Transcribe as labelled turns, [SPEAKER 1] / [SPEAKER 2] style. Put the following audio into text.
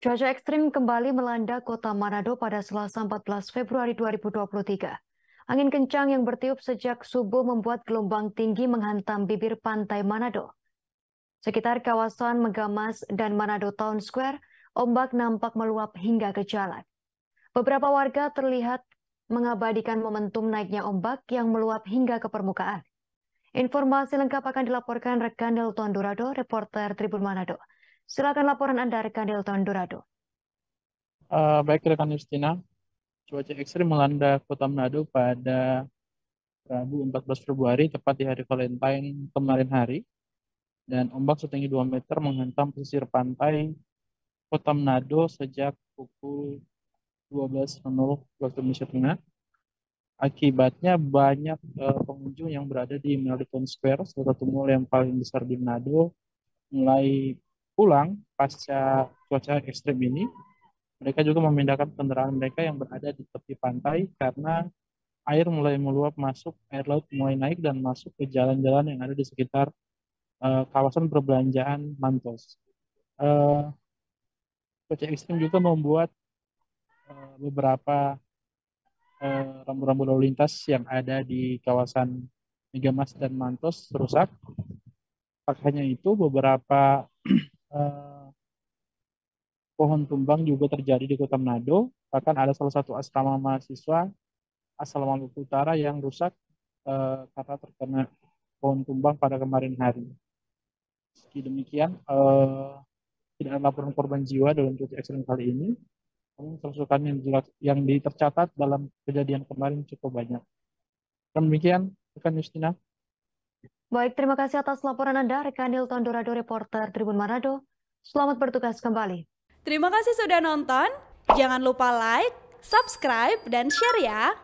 [SPEAKER 1] Cuaca ekstrim kembali melanda kota Manado pada Selasa 14 Februari 2023. Angin kencang yang bertiup sejak subuh membuat gelombang tinggi menghantam bibir pantai Manado. Sekitar kawasan Megamas dan Manado Town Square, ombak nampak meluap hingga ke jalan. Beberapa warga terlihat mengabadikan momentum naiknya ombak yang meluap hingga ke permukaan. Informasi lengkap akan dilaporkan rekan Delton Dorado, reporter Tribun Manado. Silakan laporan Anda, rekan Delton Dorado.
[SPEAKER 2] Baik rekan Justina, cuaca ekstrim melanda kota Manado pada Rabu 14 Februari, tepat di hari Valentine kemarin hari, dan ombak setinggi 2 meter menghantam pesisir pantai kota Manado sejak pukul 12.00 waktu Indonesia Tengah. Akibatnya banyak pengunjung yang berada di Manado Town Square, salah satu mall yang paling besar di Manado, mulai pulang pasca cuaca ekstrim ini. Mereka juga memindahkan kendaraan mereka yang berada di tepi pantai karena air mulai meluap masuk, air laut mulai naik dan masuk ke jalan-jalan yang ada di sekitar kawasan perbelanjaan Mantos. Cuaca ekstrim juga membuat beberapa rambu-rambu lalu lintas yang ada di kawasan Megamas dan Mantos rusak. Tak hanya itu, beberapa pohon tumbang juga terjadi di Kota Manado. Bahkan ada salah satu asrama mahasiswa asal Maluku Utara yang rusak karena terkena pohon tumbang pada kemarin hari. Meski demikian, tidak ada laporan korban jiwa dalam cuaca ekstrim kali ini. Namun kerusakan yang tercatat dalam kejadian kemarin cukup banyak. Dan demikian, rekan Justina.
[SPEAKER 1] Baik, terima kasih atas laporan Anda, rekan Delton Dorado, reporter Tribun Manado. Selamat bertugas kembali.
[SPEAKER 3] Terima kasih sudah nonton. Jangan lupa like, subscribe, dan share ya.